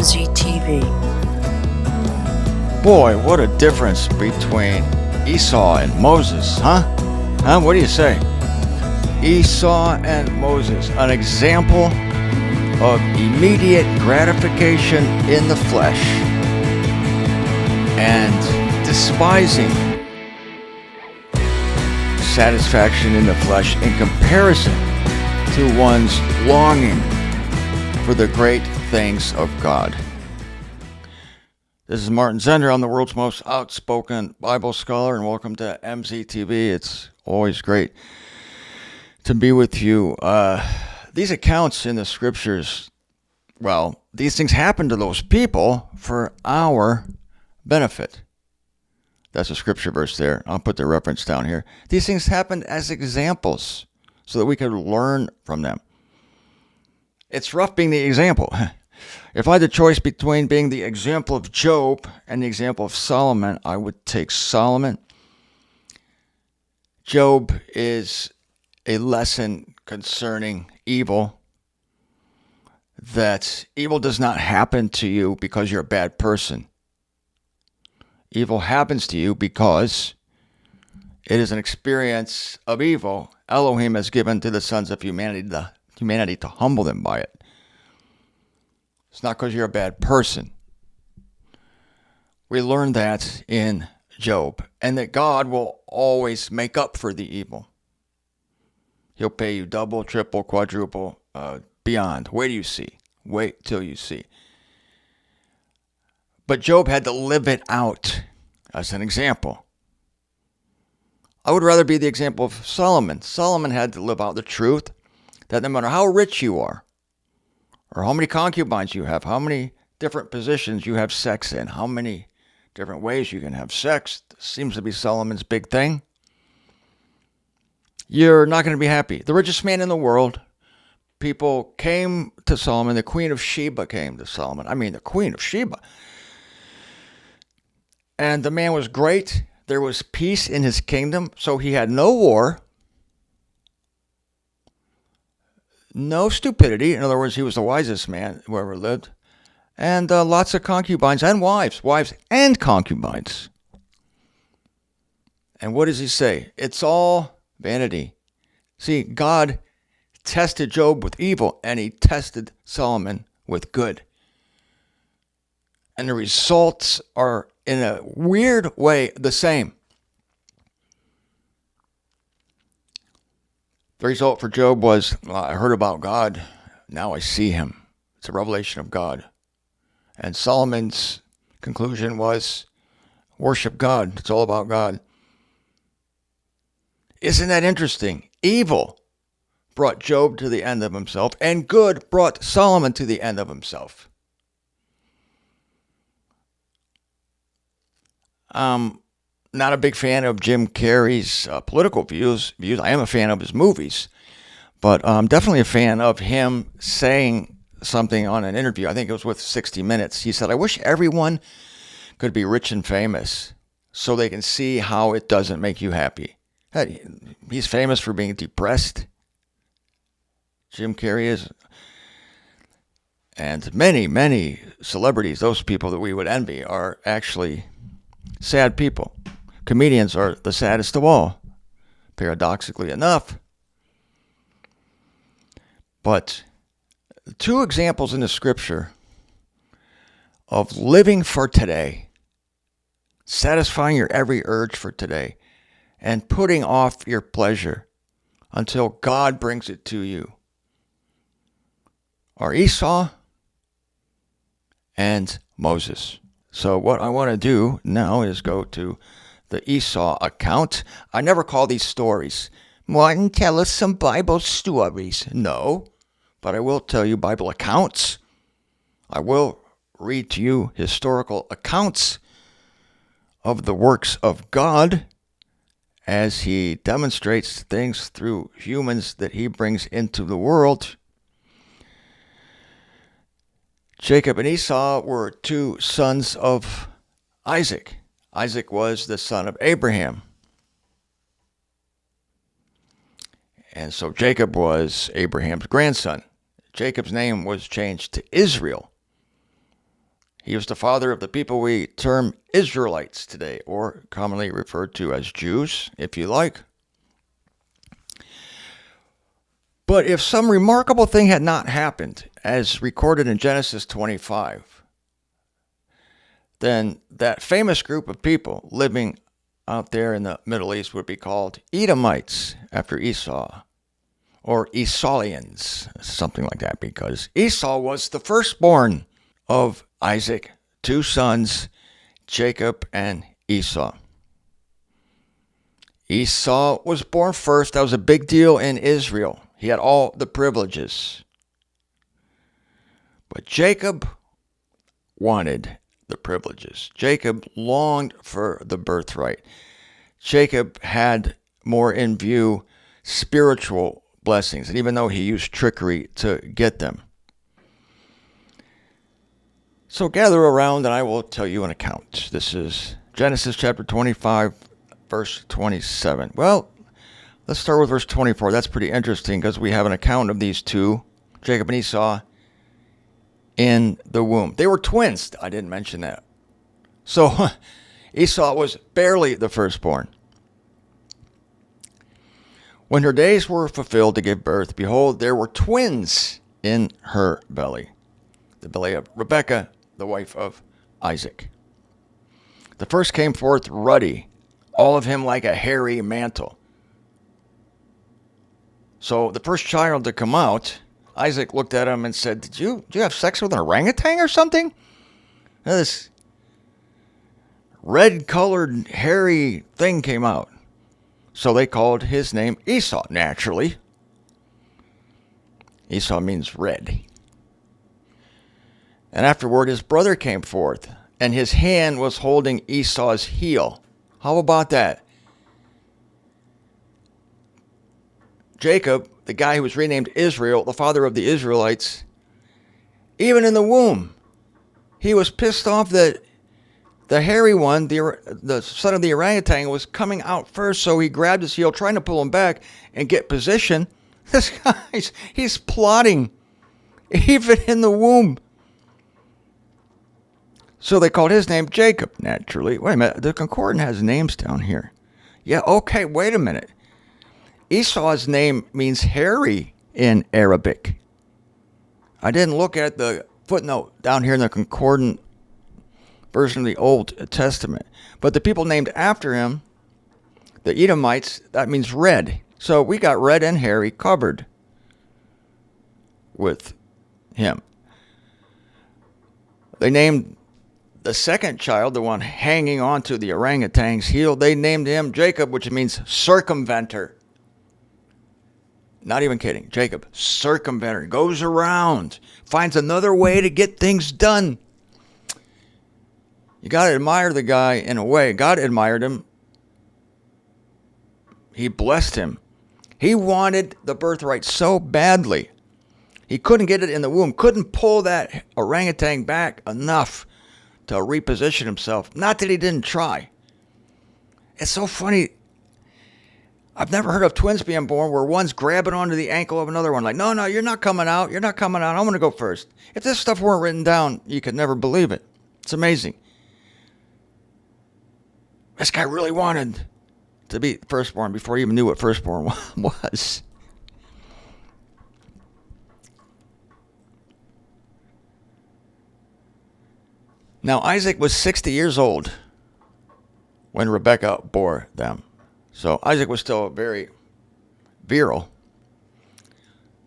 MZTV. Boy, what a difference between Esau and Moses, huh? What do you say? Esau and Moses, an example of immediate gratification in the flesh and despising satisfaction in the flesh in comparison to one's longing for the great things of God. This is Martin Zender. I'm the world's most outspoken Bible scholar, and welcome to MZTV. It's always great to be with you. These accounts in the scriptures, well, these things happen to those people for our benefit. That's a scripture verse there. I'll put the reference down here. These things happened as examples so that we could learn from them. It's rough being the example. If I had the choice between being the example of Job and the example of Solomon, I would take Solomon. Job is a lesson concerning evil, that evil does not happen to you because you're a bad person. Evil happens to you because it is an experience of evil Elohim has given to the sons of humanity to humble them by it. It's not because you're a bad person. We learn that in Job, and that God will always make up for the evil. He'll pay you double, triple, quadruple, beyond. Wait till you see. Wait till you see. But Job had to live it out as an example. I would rather be the example of Solomon. Solomon had to live out the truth that no matter how rich you are, or how many concubines you have, how many different positions you have sex in, how many different ways you can have sex, seems to be Solomon's big thing, you're not going to be happy. The richest man in the world, people came to Solomon. The Queen of Sheba came to Solomon. The Queen of Sheba. And the man was great. There was peace in his kingdom. So he had no war, no stupidity. In other words, he was the wisest man who ever lived. And lots of concubines and wives and concubines. And what does he say? It's all vanity. See, God tested Job with evil, and he tested Solomon with good. And the results are, in a weird way, the same. The result for Job was, I heard about God, now I see him. It's a revelation of God. And Solomon's conclusion was, worship God. It's all about God. Isn't that interesting? Evil brought Job to the end of himself, and good brought Solomon to the end of himself. Not a big fan of Jim Carrey's political views. I am a fan of his movies, but I'm definitely a fan of him saying something on an interview. I think it was with 60 Minutes. He said, I wish everyone could be rich and famous so they can see how it doesn't make you happy. He's famous for being depressed. Jim Carrey is. And many, many celebrities, those people that we would envy, are actually sad people. Comedians are the saddest of all, paradoxically enough. But two examples in the scripture of living for today, satisfying your every urge for today, and putting off your pleasure until God brings it to you, are Esau and Moses. So what I want to do now is go to the Esau account. I never call these stories, Martin, tell us some Bible stories. No, but I will tell you Bible accounts. I will read to you historical accounts of the works of God as he demonstrates things through humans that he brings into the world. Jacob and Esau were two sons of Isaac. Isaac was the son of Abraham. And so Jacob was Abraham's grandson. Jacob's name was changed to Israel. He was the father of the people we term Israelites today, or commonly referred to as Jews, if you like. But if some remarkable thing had not happened, as recorded in Genesis 25, then that famous group of people living out there in the Middle East would be called Edomites, after Esau, or Esauians, something like that, because Esau was the firstborn of Isaac, 2 sons, Jacob and Esau. Esau was born first. That was a big deal in Israel. He had all the privileges. But Jacob wanted the privileges. Jacob longed for the birthright. Jacob had more in view spiritual blessings, and even though he used trickery to get them. So gather around and I will tell you an account. This is Genesis chapter 25, verse 27. Well, let's start with verse 24. That's pretty interesting because we have an account of these two, Jacob and Esau, in the womb. They were twins. I didn't mention that. So Esau was barely the firstborn. When her days were fulfilled to give birth, behold, there were twins in her belly, the belly of Rebekah, the wife of Isaac. The first came forth ruddy, all of him like a hairy mantle. So the first child to come out, Isaac looked at him and said, Did you have sex with an orangutan or something? Now this red-colored, hairy thing came out. So they called his name Esau, naturally. Esau means red. And afterward his brother came forth, and his hand was holding Esau's heel. How about that? Jacob, the guy who was renamed Israel, the father of the Israelites, even in the womb, he was pissed off that the hairy one, the son of the orangutan, was coming out first, so he grabbed his heel, trying to pull him back and get position. This guy's, he's plotting, even in the womb. So they called his name Jacob, naturally. Wait a minute, the concordance has names down here. Yeah, okay, wait a minute. Esau's name means hairy in Arabic. I didn't look at the footnote down here in the concordant version of the Old Testament. But the people named after him, the Edomites, that means red. So we got red and hairy covered with him. They named the second child, the one hanging onto the orangutan's heel, they named him Jacob, which means circumventer. Not even kidding. Jacob, circumventer, goes around, finds another way to get things done. You got to admire the guy in a way. God admired him. He blessed him. He wanted the birthright so badly. He couldn't get it in the womb, couldn't pull that orangutan back enough to reposition himself. Not that he didn't try. It's so funny. I've never heard of twins being born where one's grabbing onto the ankle of another one. Like, no, you're not coming out. You're not coming out. I'm going to go first. If this stuff weren't written down, you could never believe it. It's amazing. This guy really wanted to be firstborn before he even knew what firstborn was. Now, Isaac was 60 years old when Rebekah bore them. So Isaac was still very virile.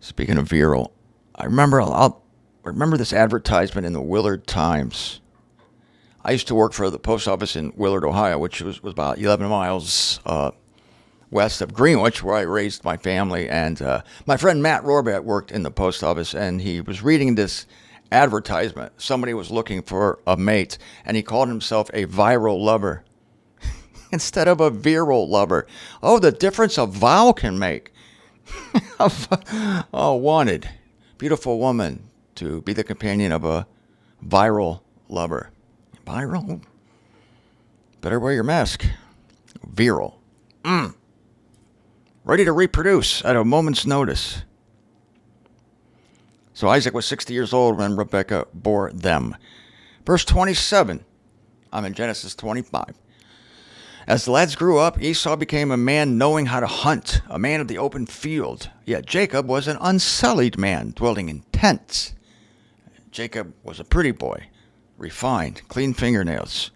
Speaking of virile, I remember this advertisement in the Willard Times. I used to work for the post office in Willard, Ohio, which was about 11 miles west of Greenwich, where I raised my family. And my friend Matt Rohrbat worked in the post office, and he was reading this advertisement. Somebody was looking for a mate, and he called himself a viral lover instead of a virile lover. Oh, the difference a vowel can make. Oh, wanted. Beautiful woman to be the companion of a viral lover. Viral? Better wear your mask. Virile. Ready to reproduce at a moment's notice. So Isaac was 60 years old when Rebekah bore them. Verse 27. I'm in Genesis 25. As the lads grew up, Esau became a man knowing how to hunt, a man of the open field. Yet Jacob was an unsullied man, dwelling in tents. Jacob was a pretty boy, refined, clean fingernails.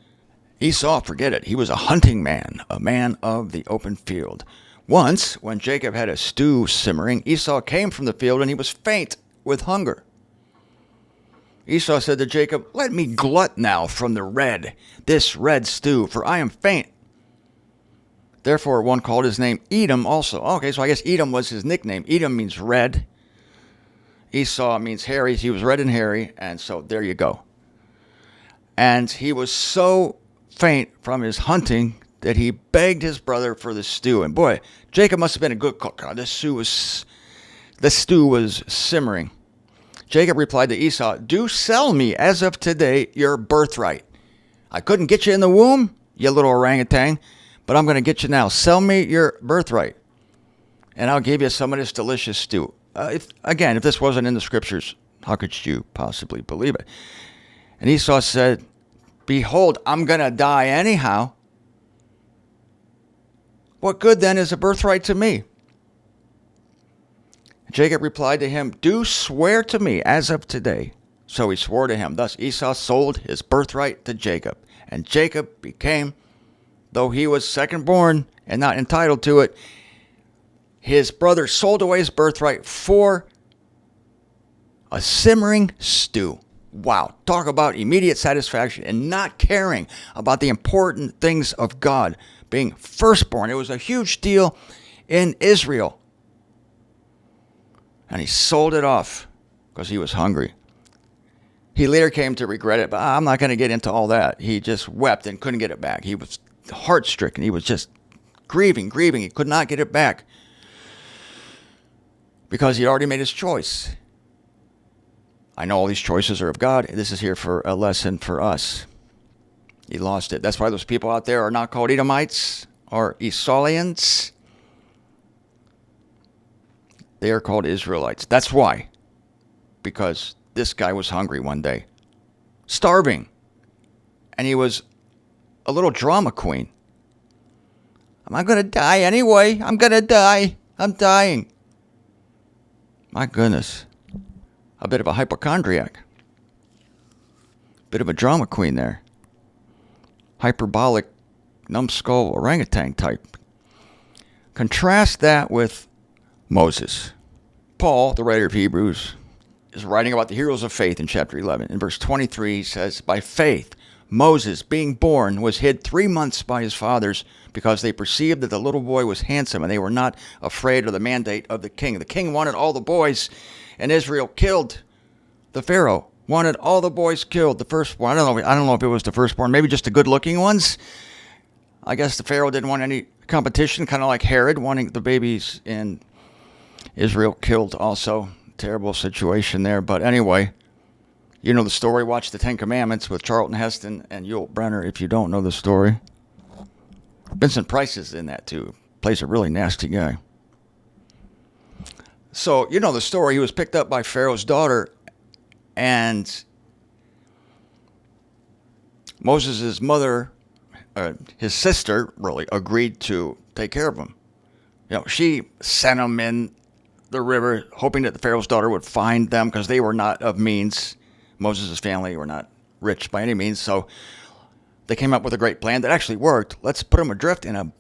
Esau, forget it, he was a hunting man, a man of the open field. Once, when Jacob had a stew simmering, Esau came from the field and he was faint with hunger. Esau said to Jacob, "Let me glut now from this red stew, for I am faint." Therefore, one called his name Edom also. Okay, so I guess Edom was his nickname. Edom means red. Esau means hairy. He was red and hairy, and so there you go. And he was so faint from his hunting that he begged his brother for the stew. And boy, Jacob must have been a good cook. The stew was simmering. Jacob replied to Esau, "Do sell me, as of today, your birthright. I couldn't get you in the womb, you little orangutan, but I'm going to get you now. Sell me your birthright, and I'll give you some of this delicious stew." If this wasn't in the Scriptures, how could you possibly believe it? And Esau said, "Behold, I'm going to die anyhow. What good then is a birthright to me?" Jacob replied to him, "Do swear to me as of today." So he swore to him. Thus Esau sold his birthright to Jacob. And Jacob became, though he was second born and not entitled to it, his brother sold away his birthright for a simmering stew. Wow. Talk about immediate satisfaction and not caring about the important things of God. Being firstborn. It was a huge deal in Israel. And he sold it off because he was hungry. He later came to regret it, but I'm not going to get into all that. He just wept and couldn't get it back. He was heart-stricken. He was just grieving. He could not get it back because he already made his choice. I know all these choices are of God. This is here for a lesson for us. He lost it. That's why those people out there are not called Edomites or Esauians. They are called Israelites. That's why. Because this guy was hungry one day. Starving. And he was a little drama queen. Am I going to die anyway? I'm going to die. I'm dying. My goodness. A bit of a hypochondriac. Bit of a drama queen there. Hyperbolic, numbskull, orangutan type. Contrast that with Moses. Paul, the writer of Hebrews, is writing about the heroes of faith in chapter 11. In verse 23, he says, "By faith, Moses, being born, was hid 3 months by his fathers because they perceived that the little boy was handsome, and they were not afraid of the mandate of the king." The king wanted all the boys in Israel killed. The Pharaoh wanted all the boys killed. The firstborn. I don't know if it was the firstborn. Maybe just the good-looking ones. I guess the Pharaoh didn't want any competition, kind of like Herod wanting the babies in Israel killed also. Terrible situation there. But anyway, you know the story. Watch the 10 Commandments with Charlton Heston and Yul Brynner if you don't know the story. Vincent Price is in that too. Plays a really nasty guy. So, you know the story. He was picked up by Pharaoh's daughter, and Moses' mother, his sister, really agreed to take care of him. You know, she sent him in the river, hoping that the Pharaoh's daughter would find them because they were not of means. Moses' family were not rich by any means, so they came up with a great plan that actually worked. Let's put them adrift in a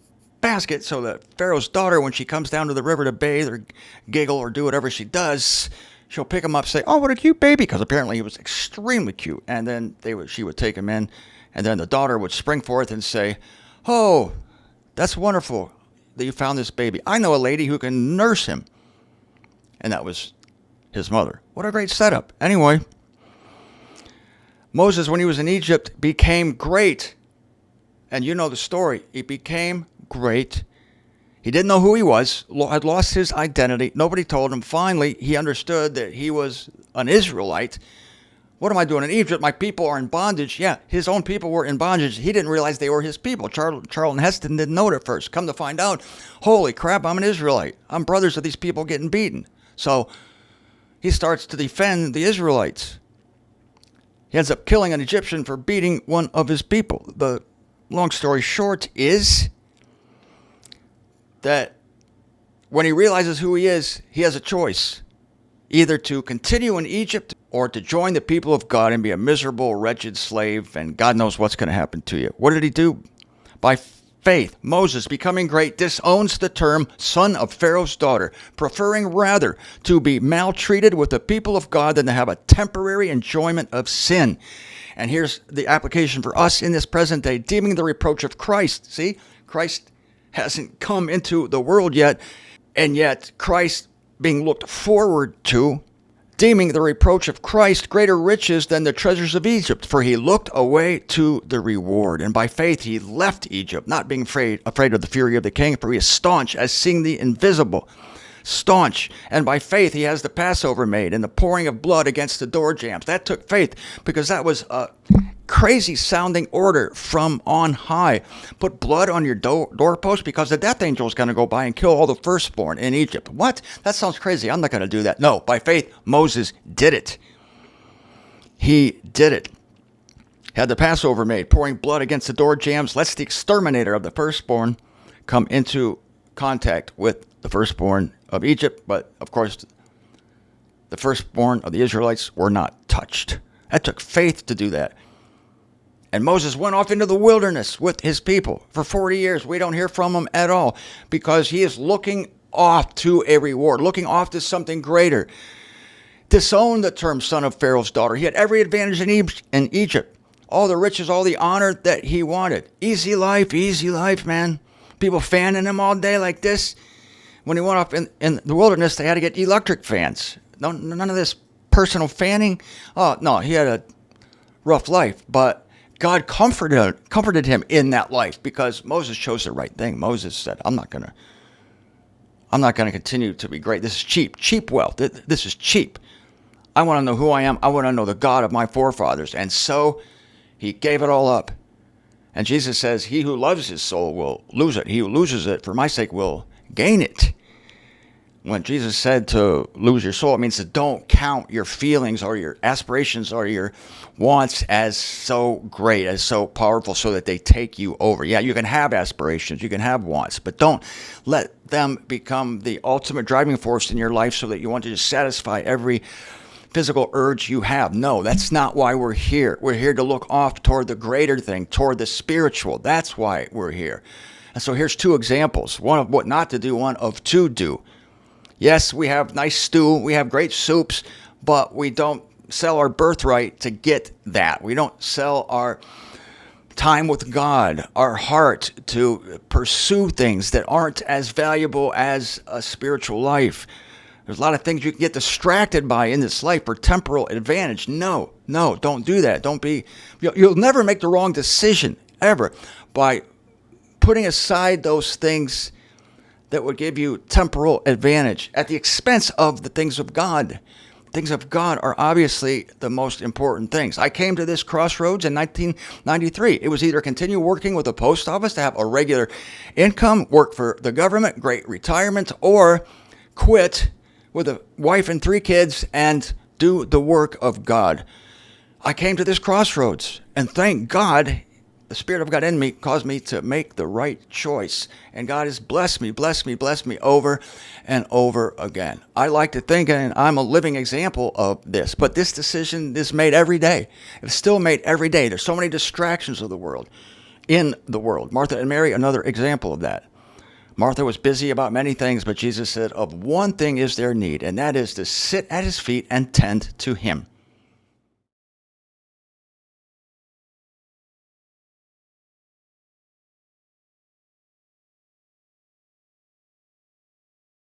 basket so that Pharaoh's daughter, when she comes down to the river to bathe or giggle or do whatever she does, she'll pick him up and say, "Oh, what a cute baby," because apparently he was extremely cute. And then she would take him in, and then the daughter would spring forth and say, "Oh, that's wonderful that you found this baby. I know a lady who can nurse him." And that was his mother. What a great setup. Anyway, Moses, when he was in Egypt, became great. And you know the story. He became great. He didn't know who he was, had lost his identity. Nobody told him. Finally, he understood that he was an Israelite. What am I doing in Egypt? My people are in bondage. Yeah, his own people were in bondage. He didn't realize they were his people. Charlton Heston didn't know it at first. Come to find out, holy crap, I'm an Israelite. I'm brothers of these people getting beaten. So he starts to defend the Israelites. He ends up killing an Egyptian for beating one of his people. The long story short is that when he realizes who he is, he has a choice. Either to continue in Egypt or to join the people of God and be a miserable, wretched slave, and God knows what's going to happen to you. What did he do? By faith, Moses, becoming great, disowns the term son of Pharaoh's daughter, preferring rather to be maltreated with the people of God than to have a temporary enjoyment of sin. And here's the application for us in this present day, deeming the reproach of Christ. See, Christ hasn't come into the world yet, and yet Christ being looked forward to, deeming the reproach of Christ greater riches than the treasures of Egypt, for he looked away to the reward. And by faith he left Egypt, not being afraid of the fury of the king, for he is staunch as seeing the invisible. Staunch. And by faith he has the Passover made and the pouring of blood against the door jambs. That took faith, because that was a crazy sounding order from on high. Put blood on your doorpost because the death angel is going to go by and kill all the firstborn in Egypt. What? That sounds crazy. I'm not going to do that. No, by faith, Moses did it. He did it. Had the Passover made, pouring blood against the door jambs, lest the exterminator of the firstborn come into contact with the firstborn of Egypt. But, of course, the firstborn of the Israelites were not touched. That took faith to do that. And Moses went off into the wilderness with his people for 40 years. We don't hear from him at all because he is looking off to a reward, looking off to something greater. Disowned the term son of Pharaoh's daughter. He had every advantage in Egypt. All the riches, all the honor that he wanted. Easy life, man. People fanning him all day like this. When he went off in the wilderness, they had to get electric fans. None of this personal fanning. Oh, no, he had a rough life, but God comforted him in that life because Moses chose the right thing. Moses said, I'm not going to continue to be great. This is cheap wealth. This is cheap. I want to know who I am. I want to know the God of my forefathers. And so he gave it all up. And Jesus says, he who loves his soul will lose it. He who loses it for my sake will gain it. When Jesus said to lose your soul, it means to don't count your feelings or your aspirations or your wants as so great, as so powerful so that they take you over. Yeah, you can have aspirations, you can have wants, but don't let them become the ultimate driving force in your life so that you want to just satisfy every physical urge you have. No, that's not why we're here. We're here to look off toward the greater thing, toward the spiritual. That's why we're here. And so here's two examples, one of what not to do, one of to do. Yes, we have nice stew, we have great soups, but we don't sell our birthright to get that. We don't sell our time with God, our heart to pursue things that aren't as valuable as a spiritual life. There's a lot of things you can get distracted by in this life for temporal advantage. No, don't do that. You'll never make the wrong decision, ever, by putting aside those things that would give you temporal advantage at the expense of the things of God. Things of God are obviously the most important things. I came to this crossroads in 1993. It was either continue working with the post office to have a regular income, work for the government, great retirement, or quit with a wife and 3 kids and do the work of God. I came to this crossroads, and thank God, the Spirit of God in me caused me to make the right choice. And God has blessed me over and over again. I like to think, and I'm a living example of this, but this decision is made every day. It's still made every day. There's so many distractions of the world, in the world. Martha and Mary, another example of that. Martha was busy about many things, but Jesus said, of one thing is their need, and that is to sit at his feet and tend to him.